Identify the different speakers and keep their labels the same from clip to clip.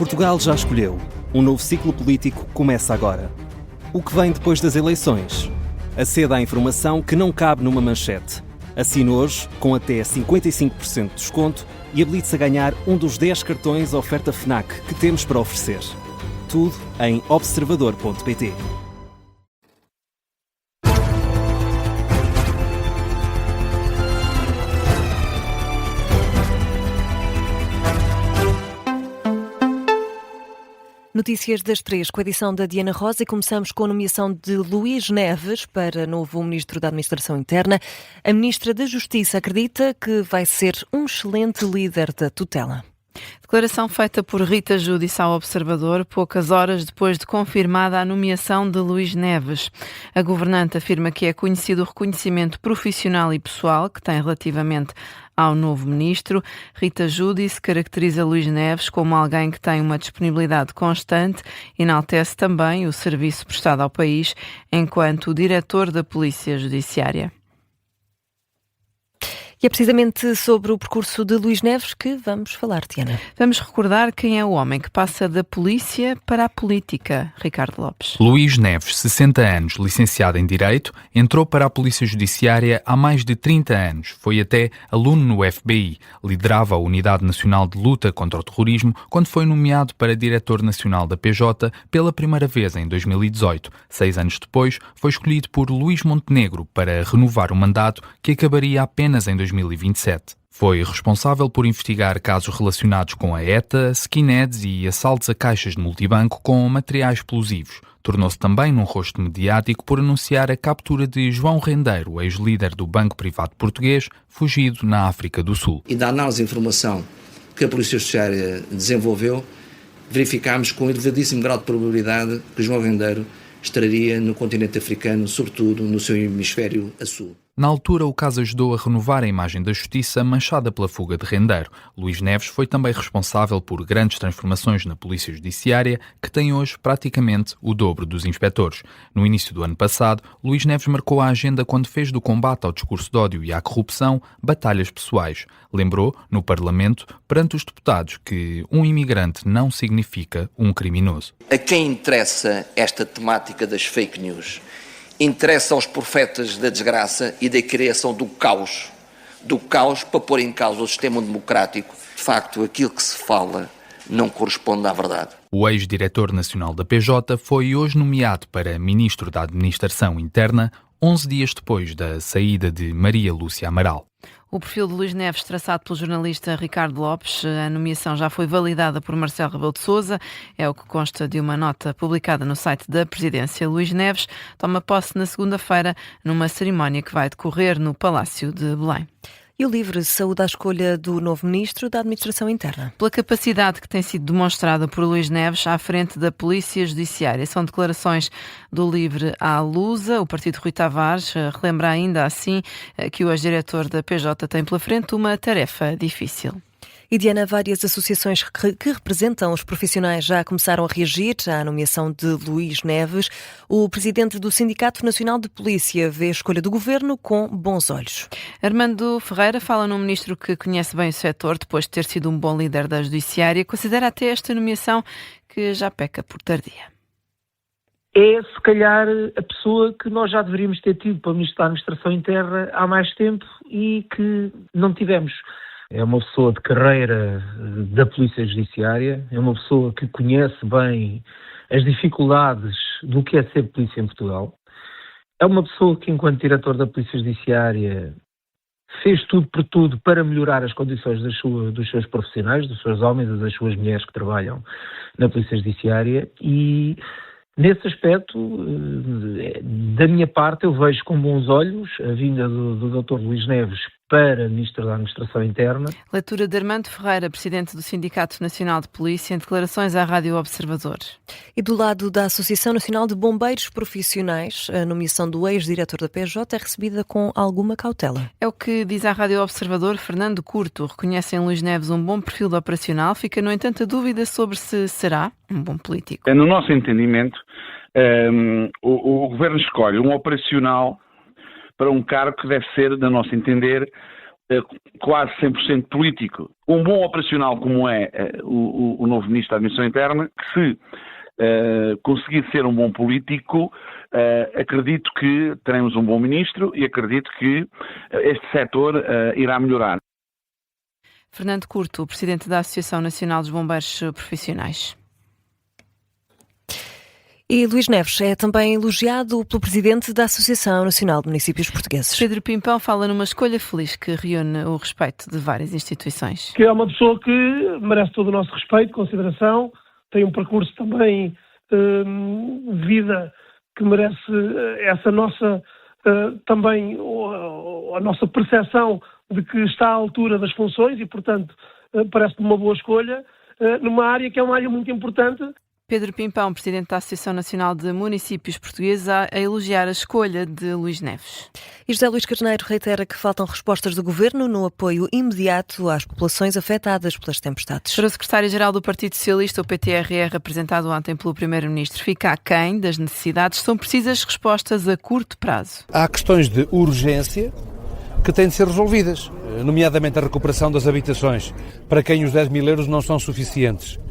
Speaker 1: Portugal já escolheu. Um novo ciclo político começa agora. O que vem depois das eleições? Aceda à informação que não cabe numa manchete. Assine hoje, com até 55% de desconto, e habilite-se a ganhar um dos 10 cartões oferta FNAC que temos para oferecer. Tudo em observador.pt.
Speaker 2: Notícias das 3, com a edição da Diana Rosa, e começamos com a nomeação de Luís Neves para novo Ministro da Administração Interna. A Ministra da Justiça acredita que vai ser um excelente líder da tutela.
Speaker 3: Declaração feita por Rita Giudice ao Observador, poucas horas depois de confirmada a nomeação de Luís Neves. A governante afirma que é conhecido o reconhecimento profissional e pessoal que tem relativamente ao novo ministro. Rita Giudice caracteriza Luís Neves como alguém que tem uma disponibilidade constante e enaltece também o serviço prestado ao país enquanto diretor da Polícia Judiciária.
Speaker 2: E é precisamente sobre o percurso de Luís Neves que vamos falar, Diana.
Speaker 3: Vamos recordar quem é o homem que passa da polícia para a política, Ricardo Lopes.
Speaker 4: Luís Neves, 60 anos, licenciado em Direito, entrou para a Polícia Judiciária há mais de 30 anos. Foi até aluno no FBI, liderava a Unidade Nacional de Luta contra o Terrorismo quando foi nomeado para diretor nacional da PJ pela primeira vez em 2018. 6 anos depois, foi escolhido por Luís Montenegro para renovar o mandato que acabaria apenas em 2027. Foi responsável por investigar casos relacionados com a ETA, skinheads e assaltos a caixas de multibanco com materiais explosivos. Tornou-se também num rosto mediático por anunciar a captura de João Rendeiro, ex-líder do Banco Privado Português, fugido na África do Sul.
Speaker 5: E da análise de informação que a Polícia Judiciária desenvolveu, verificámos com elevadíssimo grau de probabilidade que João Rendeiro estaria no continente africano, sobretudo no seu hemisfério a sul.
Speaker 4: Na altura, o caso ajudou a renovar a imagem da justiça manchada pela fuga de Rendeiro. Luís Neves foi também responsável por grandes transformações na Polícia Judiciária, que tem hoje praticamente o dobro dos inspectores. No início do ano passado, Luís Neves marcou a agenda quando fez do combate ao discurso de ódio e à corrupção batalhas pessoais. Lembrou, no Parlamento, perante os deputados, que um imigrante não significa um criminoso.
Speaker 6: A quem interessa esta temática das fake news? Interessa aos profetas da desgraça e da criação do caos para pôr em causa o sistema democrático. De facto, aquilo que se fala não corresponde à verdade.
Speaker 4: O ex-diretor nacional da PJ foi hoje nomeado para Ministro da Administração Interna, 11 dias depois da saída de Maria Lúcia Amaral.
Speaker 3: O perfil de Luís Neves, traçado pelo jornalista Ricardo Lopes, a nomeação já foi validada por Marcelo Rebelo de Sousa, é o que consta de uma nota publicada no site da Presidência. Luís Neves toma posse na segunda-feira numa cerimónia que vai decorrer no Palácio de Belém.
Speaker 2: E o LIVRE saúda a escolha do novo Ministro da Administração Interna.
Speaker 3: Pela capacidade que tem sido demonstrada por Luís Neves à frente da Polícia Judiciária. São declarações do LIVRE à Lusa. O partido Rui Tavares relembra ainda assim que o ex-diretor da PJ tem pela frente uma tarefa difícil.
Speaker 2: E, Diana, várias associações que representam os profissionais já começaram a reagir à nomeação de Luís Neves. O presidente do Sindicato Nacional de Polícia vê a escolha do governo com bons olhos.
Speaker 3: Armando Ferreira fala num ministro que conhece bem o setor, depois de ter sido um bom líder da Judiciária. Considera até esta nomeação que já peca por tardia.
Speaker 7: É, se calhar, a pessoa que nós já deveríamos ter tido para o Ministro da Administração Interna há mais tempo e que não tivemos. É uma pessoa de carreira da Polícia Judiciária, é uma pessoa que conhece bem as dificuldades do que é ser polícia em Portugal. É uma pessoa que, enquanto diretor da Polícia Judiciária, fez tudo por tudo para melhorar as condições dos seus profissionais, dos seus homens e das suas mulheres que trabalham na Polícia Judiciária e, nesse aspecto, da minha parte, eu vejo com bons olhos a vinda do Dr. Luís Neves para Ministro da Administração Interna.
Speaker 3: Leitura de Armando Ferreira, presidente do Sindicato Nacional de Polícia, em declarações à Rádio Observador.
Speaker 2: E do lado da Associação Nacional de Bombeiros Profissionais, a nomeação do ex-diretor da PJ é recebida com alguma cautela.
Speaker 3: É o que diz à Rádio Observador Fernando Curto. Reconhece em Luís Neves um bom perfil de operacional. Fica, no entanto, a dúvida sobre se será um bom político.
Speaker 8: No nosso entendimento, o Governo escolhe um operacional para um cargo que deve ser, no nosso entender, quase 100% político, um bom operacional como é o novo Ministro da Administração Interna, que se conseguir ser um bom político, acredito que teremos um bom Ministro e acredito que este setor irá melhorar.
Speaker 3: Fernando Curto, Presidente da Associação Nacional dos Bombeiros Profissionais.
Speaker 2: E Luís Neves é também elogiado pelo Presidente da Associação Nacional de Municípios Portugueses.
Speaker 3: Pedro Pimpão fala numa escolha feliz que reúne o respeito de várias instituições.
Speaker 9: Que é uma pessoa que merece todo o nosso respeito, consideração, tem um percurso também de vida que merece essa nossa, também a nossa percepção de que está à altura das funções e, portanto, parece-me uma boa escolha numa área que é uma área muito importante.
Speaker 3: Pedro Pimpão, Presidente da Associação Nacional de Municípios Portugueses, a elogiar a escolha de Luís Neves.
Speaker 2: E José Luís Carneiro reitera que faltam respostas do Governo no apoio imediato às populações afetadas pelas tempestades.
Speaker 3: Para o Secretário-Geral do Partido Socialista, o PTRR, apresentado ontem pelo Primeiro-Ministro, fica aquém das necessidades. São precisas respostas a curto prazo.
Speaker 10: Há questões de urgência que têm de ser resolvidas, nomeadamente a recuperação das habitações, para quem os 10 mil euros não são suficientes.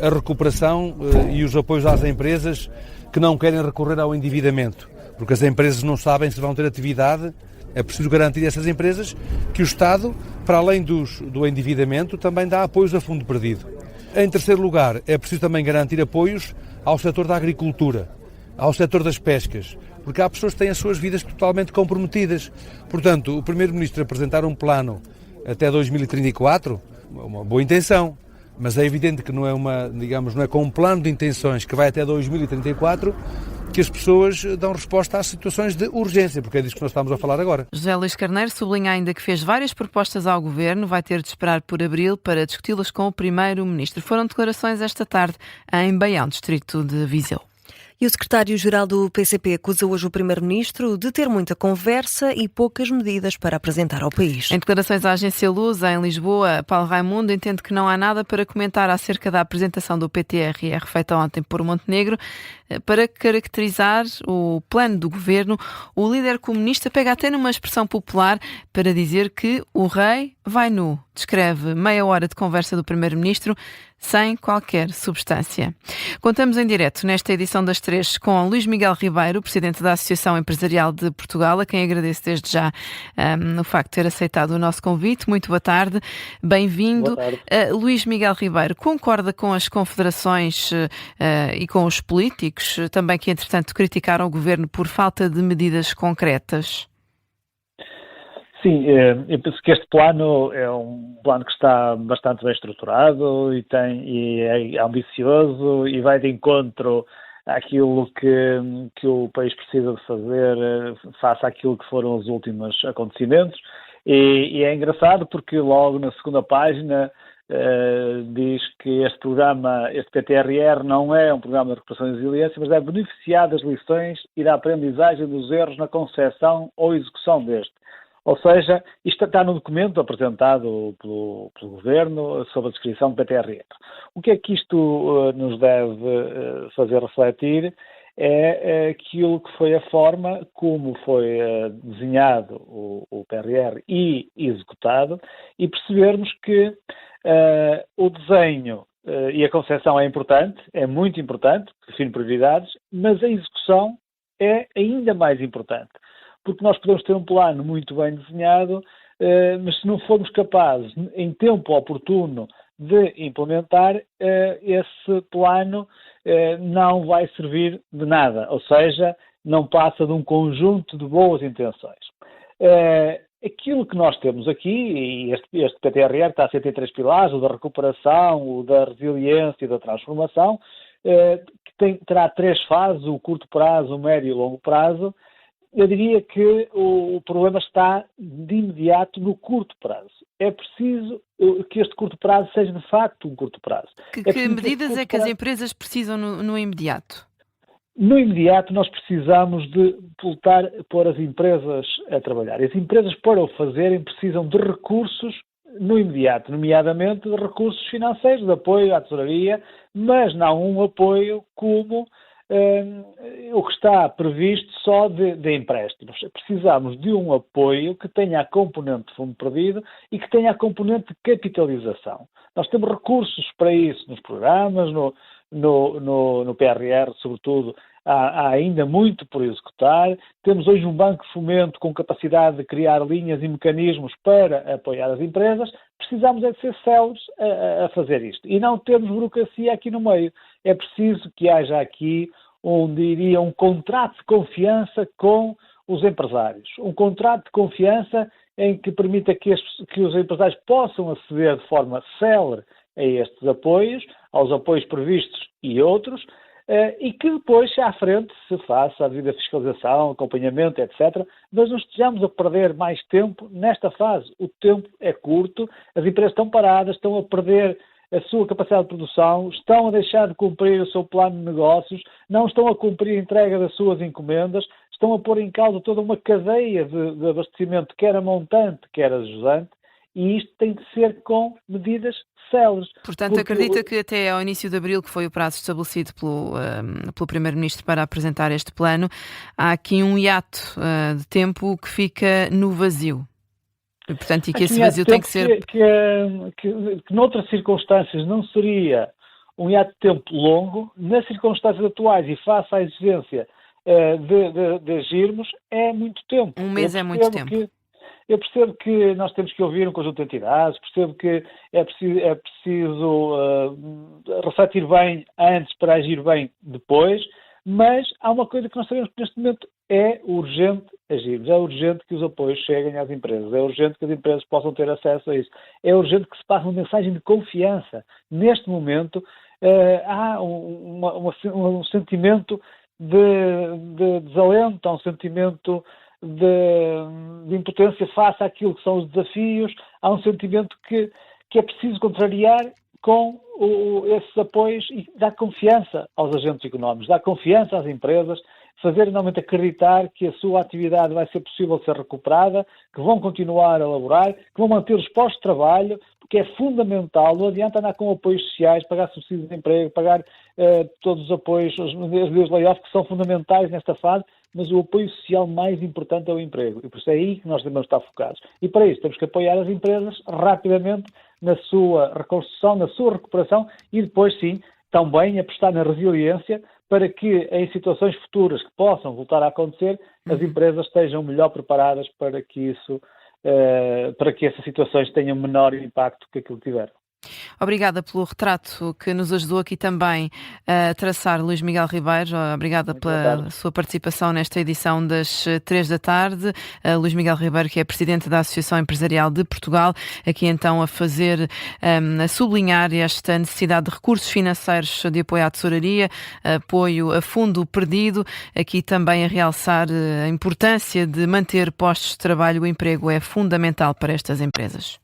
Speaker 10: A recuperação e os apoios às empresas que não querem recorrer ao endividamento, porque as empresas não sabem se vão ter atividade. É preciso garantir a essas empresas que o Estado, para além do endividamento, também dá apoios a fundo perdido. Em terceiro lugar, é preciso também garantir apoios ao setor da agricultura, ao setor das pescas, porque há pessoas que têm as suas vidas totalmente comprometidas. Portanto, o Primeiro-Ministro apresentar um plano até 2034, uma boa intenção. Mas é evidente que não é com um plano de intenções que vai até 2034 que as pessoas dão resposta às situações de urgência, porque é disso que nós estamos a falar agora.
Speaker 3: José Luís Carneiro sublinha ainda que fez várias propostas ao Governo, vai ter de esperar por abril para discuti-las com o Primeiro-Ministro. Foram declarações esta tarde em Baião, distrito de Viseu.
Speaker 2: E o secretário-geral do PCP acusa hoje o Primeiro-Ministro de ter muita conversa e poucas medidas para apresentar ao país.
Speaker 3: Em declarações à agência Lusa, em Lisboa, Paulo Raimundo entende que não há nada para comentar acerca da apresentação do PTRR feita ontem por Montenegro. Para caracterizar o plano do governo, o líder comunista pega até numa expressão popular para dizer que o rei vai nu. Descreve meia hora de conversa do Primeiro-Ministro sem qualquer substância. Contamos em direto nesta edição das 3 com Luís Miguel Ribeiro, Presidente da Associação Empresarial de Portugal, a quem agradeço desde já o facto de ter aceitado o nosso convite. Muito boa tarde, bem-vindo.
Speaker 11: Boa tarde.
Speaker 3: Luís Miguel Ribeiro, concorda com as confederações e com os políticos também que, entretanto, criticaram o Governo por falta de medidas concretas?
Speaker 11: Sim, eu penso que este plano é um plano que está bastante bem estruturado e é ambicioso e vai de encontro àquilo que o país precisa de fazer face àquilo que foram os últimos acontecimentos. E é engraçado porque logo na segunda página diz que este programa, este PTRR, não é um programa de recuperação e resiliência, mas deve beneficiar das lições e da aprendizagem dos erros na concepção ou execução deste. Ou seja, isto está no documento apresentado pelo Governo sobre a descrição do PTRR. O que é que isto nos deve fazer refletir é aquilo que foi a forma como foi desenhado o PRR e executado e percebermos que o desenho e a concepção é importante, é muito importante, define prioridades, mas a execução é ainda mais importante. Porque nós podemos ter um plano muito bem desenhado, mas se não formos capazes, em tempo oportuno, de implementar, esse plano não vai servir de nada. Ou seja, não passa de um conjunto de boas intenções. Aquilo que nós temos aqui, e este PTRR está a ser 3 pilares, o da recuperação, o da resiliência e da transformação, que terá 3 fases, o curto prazo, o médio e o longo prazo. Eu diria que o problema está de imediato no curto prazo. É preciso que este curto prazo seja de facto um curto prazo.
Speaker 3: Que medidas é que as empresas precisam no imediato?
Speaker 11: No imediato nós precisamos de voltar a pôr as empresas a trabalhar. As empresas, para o fazerem, precisam de recursos no imediato, nomeadamente de recursos financeiros, de apoio à tesouraria, mas não um apoio como o que está previsto só de empréstimos. Precisamos de um apoio que tenha a componente de fundo perdido e que tenha a componente de capitalização. Nós temos recursos para isso nos programas, no PRR, sobretudo, há ainda muito por executar. Temos hoje um banco de fomento com capacidade de criar linhas e mecanismos para apoiar as empresas. Precisamos é de ser céleres a fazer isto. E não temos burocracia aqui no meio. É preciso que haja aqui, um contrato de confiança com os empresários. Um contrato de confiança em que permita que os empresários possam aceder de forma célere a estes apoios, aos apoios previstos e outros, e que depois, à frente, se faça a devida fiscalização, acompanhamento, etc., mas não estejamos a perder mais tempo nesta fase. O tempo é curto, as empresas estão paradas, estão a perder a sua capacidade de produção, estão a deixar de cumprir o seu plano de negócios, não estão a cumprir a entrega das suas encomendas, estão a pôr em causa toda uma cadeia de abastecimento, quer a montante, quer a jusante, e isto tem que ser com medidas céleres.
Speaker 3: Portanto, acredita que até ao início de abril, que foi o prazo estabelecido pelo Primeiro-Ministro para apresentar este plano, há aqui um hiato de tempo que fica no vazio. E, portanto, e que esse vazio tem que ser...
Speaker 11: Que noutras circunstâncias não seria um hiato de tempo longo, nas circunstâncias atuais e face à exigência de agirmos, é muito tempo.
Speaker 3: Um mês é muito tempo.
Speaker 11: Eu percebo que nós temos que ouvir um conjunto de entidades, percebo que é preciso refletir bem antes para agir bem depois, mas há uma coisa que nós sabemos que neste momento é urgente agirmos, é urgente que os apoios cheguem às empresas, é urgente que as empresas possam ter acesso a isso, é urgente que se passe uma mensagem de confiança. Neste momento há um sentimento de desalento, há um sentimento de impotência face àquilo que são os desafios, há um sentimento que é preciso contrariar com esses apoios e dar confiança aos agentes económicos, dar confiança às empresas, fazer realmente acreditar que a sua atividade vai ser possível ser recuperada, que vão continuar a laborar, que vão manter os postos de trabalho, porque é fundamental, não adianta andar com apoios sociais, pagar subsídios de emprego, pagar todos os apoios, os layoffs que são fundamentais nesta fase, mas o apoio social mais importante é o emprego. E por isso é aí que nós devemos estar focados. E para isso temos que apoiar as empresas rapidamente na sua reconstrução, na sua recuperação e depois, sim, também apostar na resiliência para que em situações futuras que possam voltar a acontecer, as empresas estejam melhor preparadas para que essas situações tenham menor impacto que aquilo que tiveram.
Speaker 3: Obrigada pelo retrato que nos ajudou aqui também a traçar Luís Miguel Ribeiro. Obrigada pela sua participação nesta edição das 3 da tarde. Luís Miguel Ribeiro, que é presidente da Associação Empresarial de Portugal, aqui então a sublinhar esta necessidade de recursos financeiros de apoio à tesouraria, apoio a fundo perdido, aqui também a realçar a importância de manter postos de trabalho. O emprego é fundamental para estas empresas.